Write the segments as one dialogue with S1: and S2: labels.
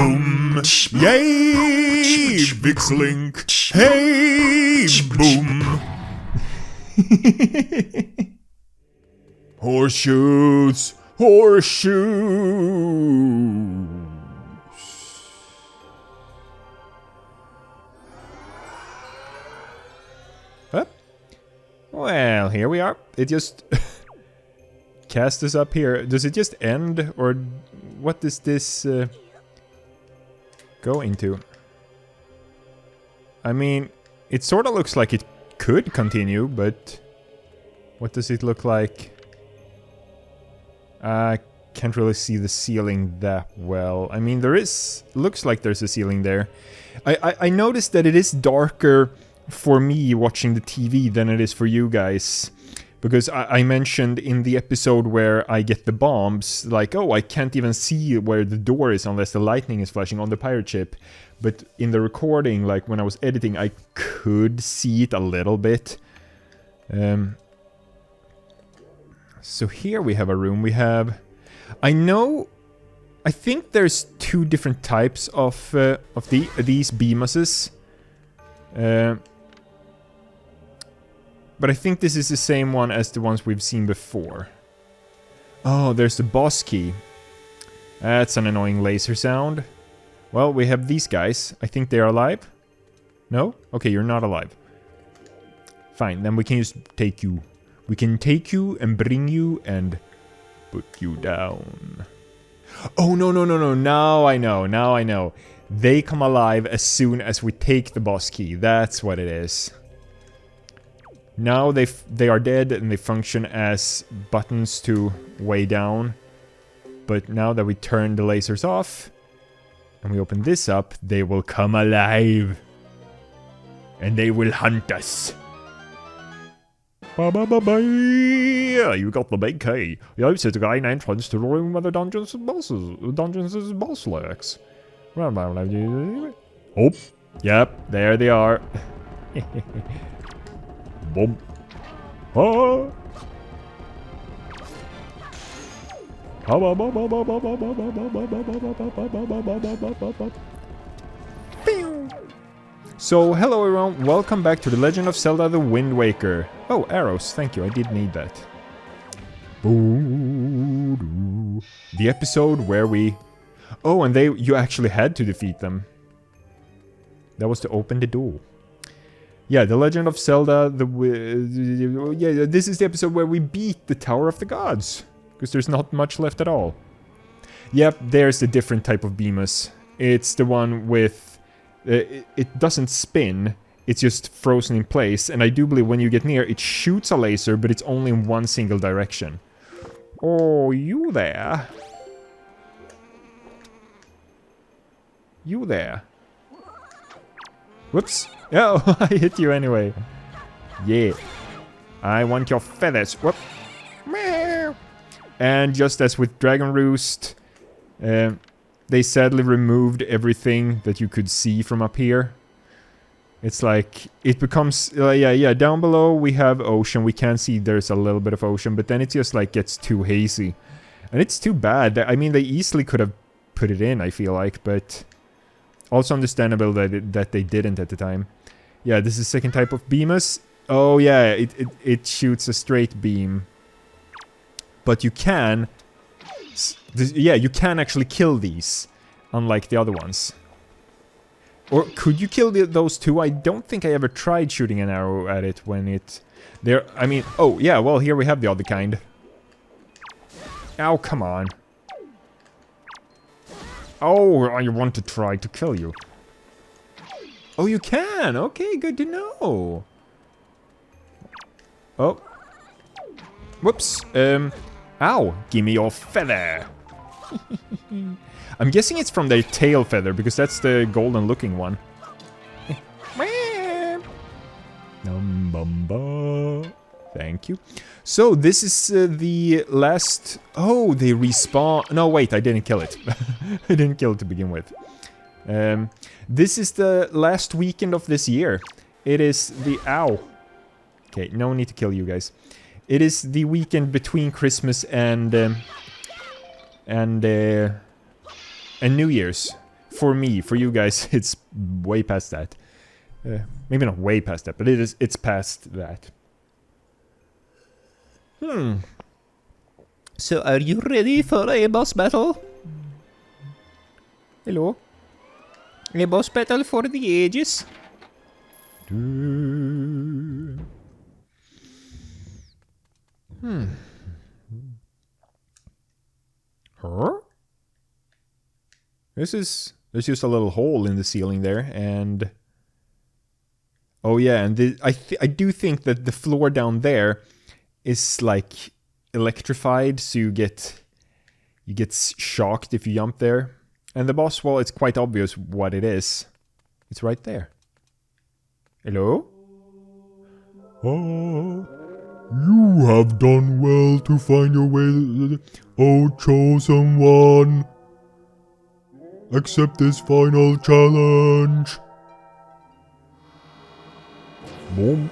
S1: boom. Yay, VikzeLink. Hey, boom. Horseshoes. Horseshoes. Huh? Well, here we are. It just cast us up here. Does it just end, or what does this go into? I mean, it sort of looks like it could continue, but what does it look like? I can't really see the ceiling that well. I mean, looks like there's a ceiling there. I noticed that it is darker for me watching the TV than it is for you guys. Because I mentioned in the episode where I get the bombs, like, oh, I can't even see where the door is unless the lightning is flashing on the pirate ship. But in the recording, like when I was editing, I could see it a little bit. So here we have a room. We have... I think there's two different types of these Bemuses. But I think this is the same one as the ones we've seen before. Oh, there's the boss key. That's an annoying laser sound. Well, we have these guys. I think they are alive. No? Okay, you're not alive. Fine, then we can just take you. We can take you and bring you and put you down. Oh, no. Now I know. They come alive as soon as we take the boss key. That's what it is. Now they are dead and they function as buttons to weigh down. But now that we turn the lasers off and we open this up, they will come alive. And they will hunt us. You got the big key. The Outset Island entrance to the room where the dungeons and bosses. Dungeons and boss lurks. Oh, yep, there they are. Boom. Oh. So, hello everyone, welcome back to the Legend of Zelda The Wind Waker. Oh, arrows, thank you, I did need that. The episode where we... Oh, and you actually had to defeat them. That was to open the door. Yeah, The Legend of Zelda, this is the episode where we beat the Tower of the Gods. Because there's not much left at all. Yep, there's a different type of Bemus. It's the one with... it doesn't spin, it's just frozen in place. And I do believe when you get near, it shoots a laser, but it's only in one single direction. Oh, you there? You there? Whoops. Oh, I hit you anyway. Yeah. I want your feathers. Whoop. And just as with Dragon Roost, they sadly removed everything that you could see from up here. It's like, it becomes, down below we have ocean. We can see there's a little bit of ocean, but then it just like gets too hazy. And it's too bad. I mean, they easily could have put it in, I feel like, but... Also understandable that they didn't at the time. Yeah, this is the second type of Bemus. Oh yeah, it shoots a straight beam. But you can... Yeah, you can actually kill these. Unlike the other ones. Or could you kill those two? I don't think I ever tried shooting an arrow at it when it... I mean, oh yeah, well here we have the other kind. Oh, come on. Oh, I want to try to kill you. Oh, you can! Okay, good to know. Oh. Whoops. Ow. Give me your feather. I'm guessing it's from their tail feather, because that's the golden looking one. Thank you. So, this is the last... Oh, they respawn... No, wait, I didn't kill it. I didn't kill it to begin with. This is the last weekend of this year. It is the... Ow. Okay, no need to kill you guys. It is the weekend between Christmas and New Year's. for me. For you guys, it's way past that. Maybe not way past that, but it's past that.
S2: So are you ready for a boss battle? Hello? A boss battle for the ages?
S1: Huh? There's just a little hole in the ceiling there, and oh yeah, and I do think that the floor down there is like electrified, so you get shocked if you jump there. And the boss, well, it's quite obvious what it is. It's right there. Hello?
S3: You have done well to find your way, O chosen one. Accept this final challenge. Boom.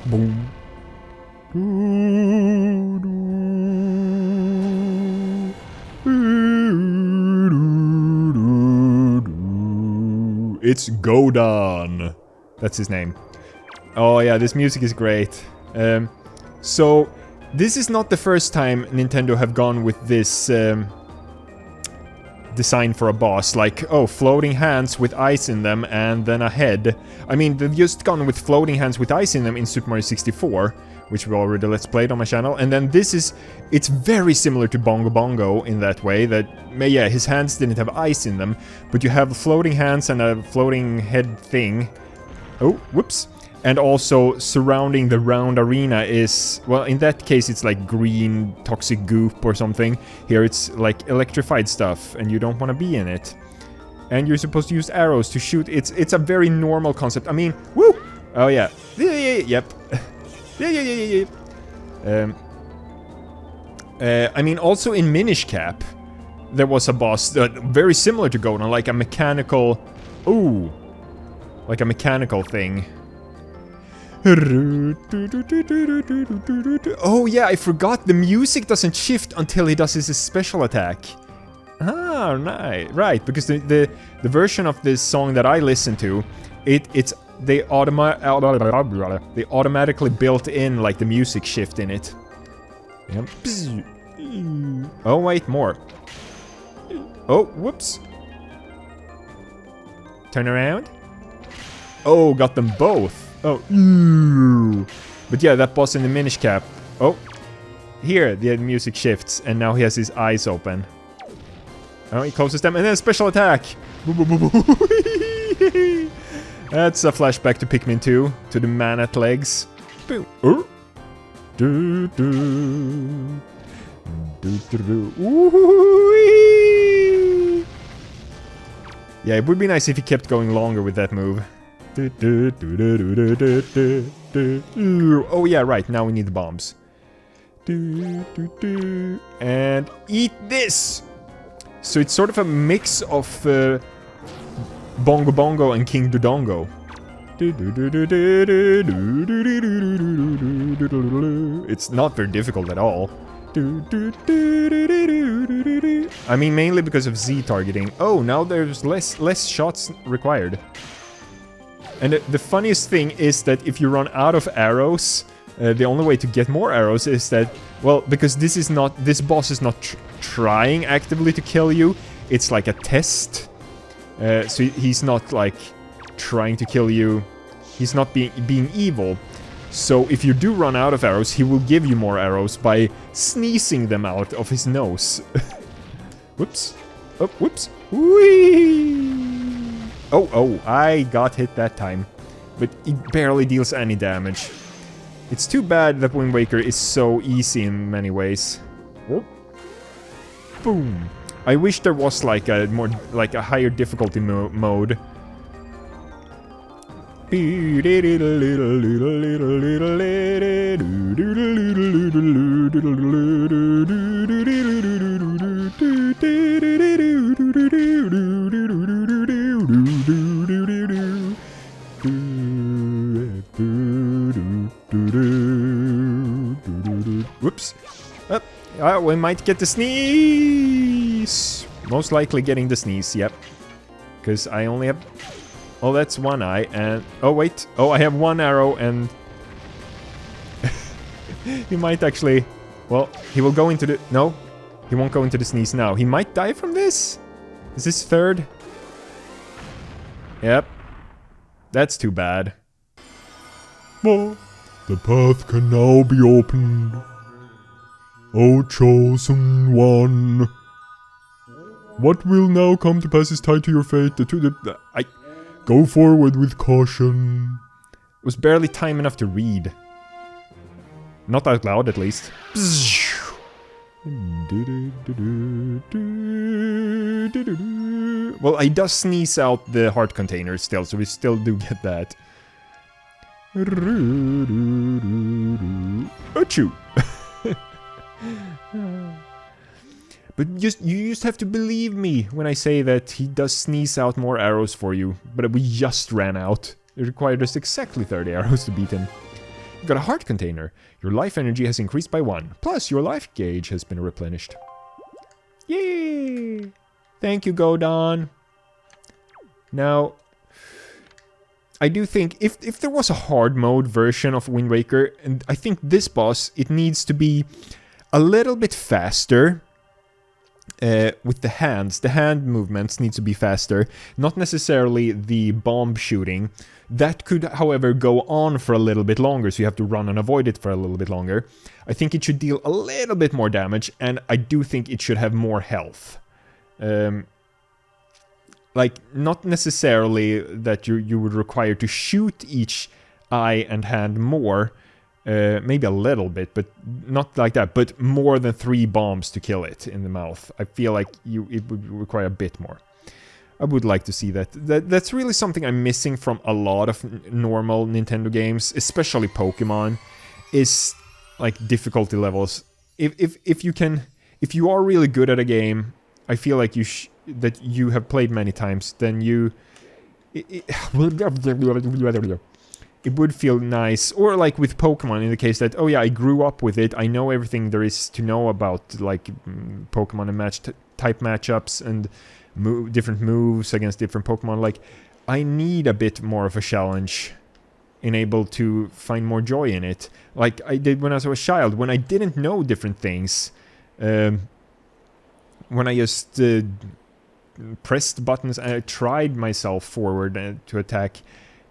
S3: Boom.
S1: It's Gohdan. That's his name. Oh yeah, this music is great. So this is not the first time Nintendo have gone with this design for a boss, like, oh, floating hands with ice in them and then a head. I mean, they've just gone with floating hands with ice in them in Super Mario 64, which we already let's played on my channel, and then it's very similar to Bongo Bongo in that way, that, yeah, his hands didn't have ice in them, but you have floating hands and a floating head thing. Oh, whoops. And also, surrounding the round arena is, well, in that case it's like green toxic goop or something. Here it's like electrified stuff, and you don't want to be in it. And you're supposed to use arrows to shoot. It's a very normal concept. I mean, woo! Oh yeah. Yep. Yeah. I mean, also in Minish Cap, there was a boss very similar to Gohdan, like a mechanical... Ooh! Like a mechanical thing. Oh yeah, I forgot, the music doesn't shift until he does his special attack. Ah, right, because the version of this song that I listen to, they automatically built in like the music shift in it. Yep. Oh wait, more. Oh, whoops. Turn around. Oh, got them both. Oh, ew. But yeah, that boss in the Minish Cap. Oh, here the music shifts, and now he has his eyes open. Oh, he closes them, and then special attack. That's a flashback to Pikmin 2, to the man at legs. Boom. Oh. Yeah, it would be nice if he kept going longer with that move. Oh yeah, right, now we need the bombs. And eat this! So it's sort of a mix of Bongo Bongo and King Dodongo. It's not very difficult at all. I mean, mainly because of Z targeting. Oh, now there's less shots required. And the funniest thing is that if you run out of arrows, the only way to get more arrows is that, well, because this boss is not trying actively to kill you, it's like a test. So he's not like trying to kill you, he's not being evil. So if you do run out of arrows, he will give you more arrows by sneezing them out of his nose. Whoops. Oh, whoops. Whee! Oh, I got hit that time. But it barely deals any damage. It's too bad that Wind Waker is so easy in many ways. Oh. Boom. I wish there was like a higher difficulty mode. Whoops. Oh, we might get the sneeze. Most likely getting the sneeze, yep. Because I only have... Oh, that's one eye, and... Oh, wait. Oh, I have one arrow, and... He might actually... Well, he will go into the... No, he won't go into the sneeze now. He might die from this? Is this third? Yep. That's too bad.
S3: The path can now be opened. O chosen one. What will now come to pass is tied to your fate. Go forward with caution.
S1: It was barely time enough to read. Not out loud, at least. Well, I does sneeze out the heart container still, so we still do get that. Achoo! But you just have to believe me when I say that he does sneeze out more arrows for you. But we just ran out. It required us exactly 30 arrows to beat him. You got a heart container. Your life energy has increased by 1. Plus, your life gauge has been replenished. Yay! Thank you, Gohdan. Now, I do think if there was a hard mode version of Wind Waker, and I think this boss, it needs to be a little bit faster. With the hands. The hand movements need to be faster. Not necessarily the bomb shooting. That could, however, go on for a little bit longer, so you have to run and avoid it for a little bit longer. I think it should deal a little bit more damage, and I do think it should have more health. Like, not necessarily that you would require to shoot each eye and hand more. Maybe a little bit, but not like that. But more than 3 bombs to kill it in the mouth. I feel like it would require a bit more. I would like to see that. That's really something I'm missing from a lot of normal Nintendo games, especially Pokemon, is like difficulty levels. If you are really good at a game, I feel like that you have played many times, then it would feel nice, or like with Pokemon, in the case that, oh yeah, I grew up with it, I know everything there is to know about, like, Pokemon and type matchups, and different moves against different Pokemon. Like, I need a bit more of a challenge, and able to find more joy in it, like I did when I was a child, when I didn't know different things, when I just pressed buttons and I tried myself forward to attack.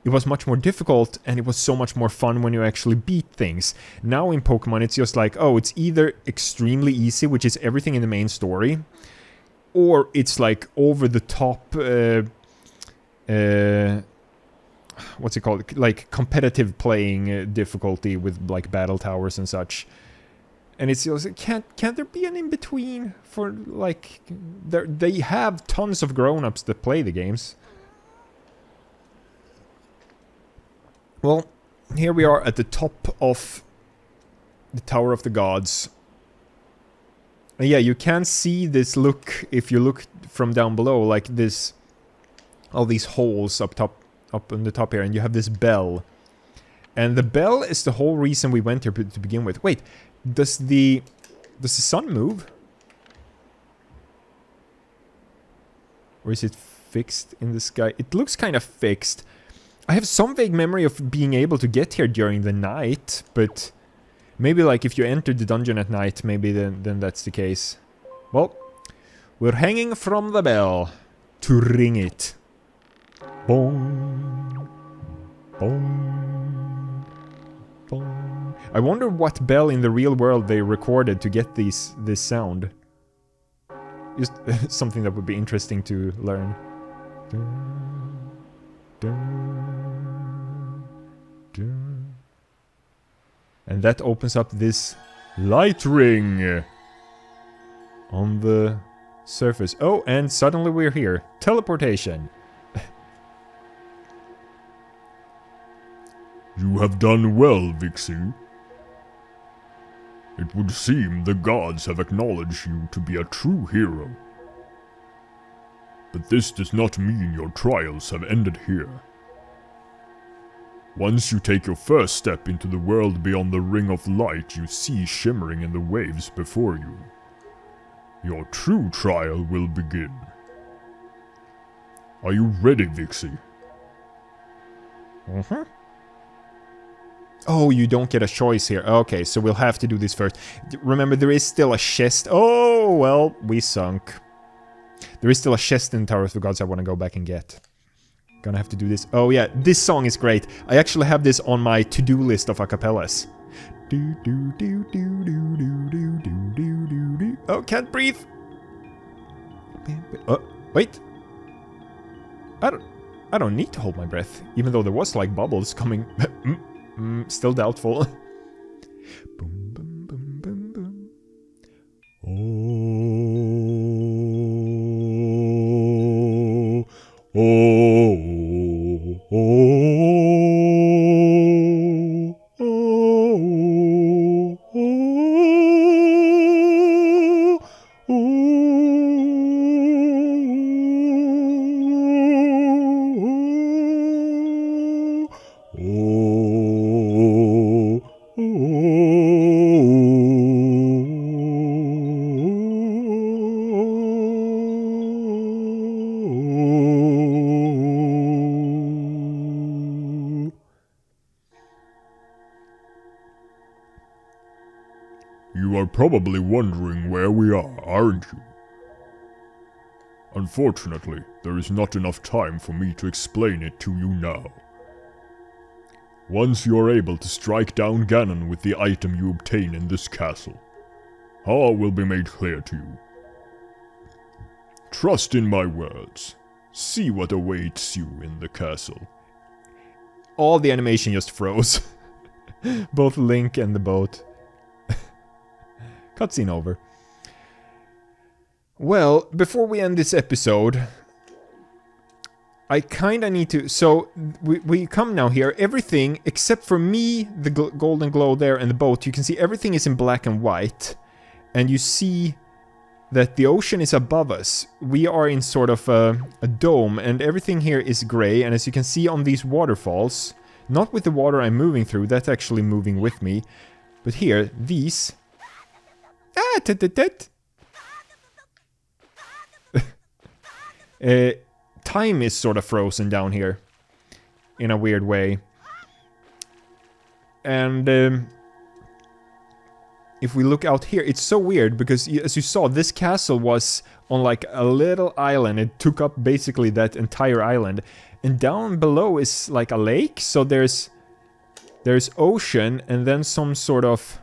S1: It was much more difficult, and it was so much more fun when you actually beat things. Now in Pokemon, it's just like, oh, it's either extremely easy, which is everything in the main story, or it's like over the top, what's it called? Like competitive playing difficulty with like battle towers and such. And it's just, can't there be an in-between for like, they have tons of grown-ups that play the games. Well, here we are at the top of the Tower of the Gods. And yeah, you can see this look if you look from down below, like this, all these holes up on the top here, and you have this bell. And the bell is the whole reason we went here to begin with. Wait, does the sun move? Or is it fixed in the sky? It looks kind of fixed. I have some vague memory of being able to get here during the night, but maybe like if you entered the dungeon at night, maybe then that's the case. Well, we're hanging from the bell to ring it. Bong, bong, bong. I wonder what bell in the real world they recorded to get this sound. Just something that would be interesting to learn. And that opens up this light ring on the surface. Oh, and suddenly we're here. Teleportation.
S3: You have done well, Vikze. It would seem the gods have acknowledged you to be a true hero. But this does not mean your trials have ended here. Once you take your first step into the world beyond the ring of light you see shimmering in the waves before you, your true trial will begin. Are you ready, Vixie?
S1: Mm-hmm. Oh, you don't get a choice here. Okay, so we'll have to do this first. Remember, there is still a chest. Oh, well, we sunk. There is still a chest in Tower of the Gods I want to go back and get. Gonna have to do this. Oh, yeah, this song is great. I actually have this on my to-do list of acapellas. Oh, can't breathe. Oh, wait. I don't need to hold my breath, even though there was like bubbles coming. Still doubtful. Boom, boom, boom, boom, boom.
S3: Oh, oh, oh, oh, oh, oh. You are probably wondering where we are, aren't you? Unfortunately, there is not enough time for me to explain it to you now. Once you are able to strike down Ganon with the item you obtain in this castle, all will be made clear to you. Trust in my words. See what awaits you in the castle.
S1: All the animation just froze. Both Link and the boat. Cutscene over. Well, before we end this episode, I kinda need to... So, we come now here. Everything, except for me, the golden glow there, and the boat, you can see everything is in black and white. And you see that the ocean is above us. We are in sort of a dome, and everything here is grey. And as you can see on these waterfalls, not with the water I'm moving through, that's actually moving with me. But here, these... Ah, time is sort of frozen down here. In a weird way. And if we look out here, it's so weird because as you saw, this castle was on like a little island. It took up basically that entire island. And down below is like a lake, so there's ocean and then some sort of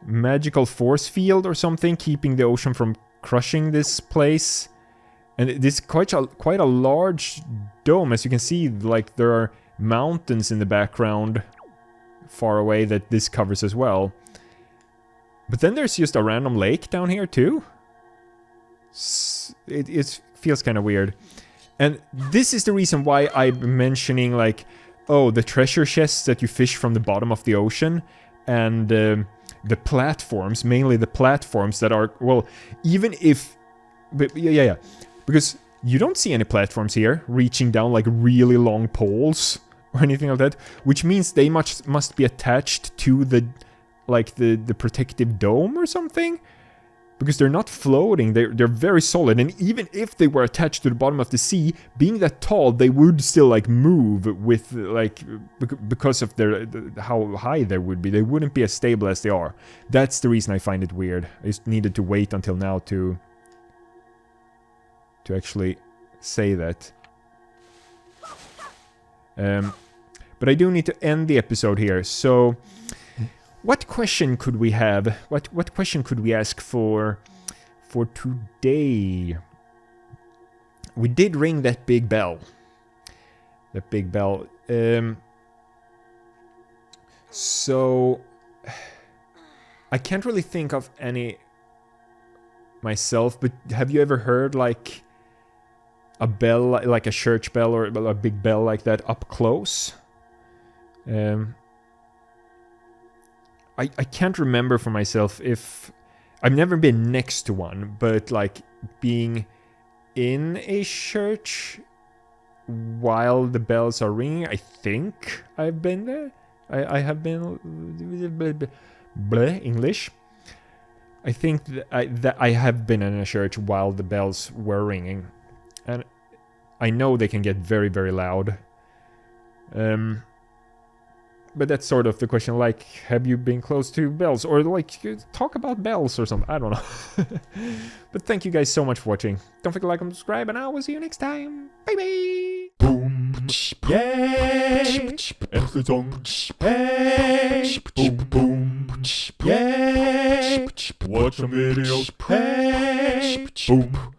S1: magical force field or something keeping the ocean from crushing this place. And it is quite a large dome, as you can see. Like there are mountains in the background far away that this covers as well. But then there's just a random lake down here too. It feels kind of weird. And this is the reason why I'm mentioning like, oh, the treasure chests that you fish from the bottom of the ocean. And the platforms, mainly the platforms that are, well, even if... But yeah. Because you don't see any platforms here reaching down like really long poles or anything like that. Which means they must be attached to the protective dome or something. Because they're not floating, they're very solid. And even if they were attached to the bottom of the sea, being that tall, they would still like move with like... Because of how high they would be. They wouldn't be as stable as they are. That's the reason I find it weird. I just needed to wait until now to actually say that. But I do need to end the episode here, so... What question could we have? What question could we ask for today? We did ring that big bell. That big bell. So... I can't really think of any myself, but have you ever heard like a bell, like a church bell or a big bell like that up close? I can't remember for myself if... I've never been next to one, but like being in a church while the bells are ringing. I think I've been there. I have been English. I think that I have been in a church while the bells were ringing, and I know they can get very, very loud. But that's sort of the question, like, have you been close to bells? Or, like, talk about bells or something. I don't know. But thank you guys so much for watching. Don't forget to like and subscribe, and I will see you next time. Bye-bye!
S3: Boom, yay! Äntligen sång, hey! Boom, boom, yay! Watch some videos, hey! Boom.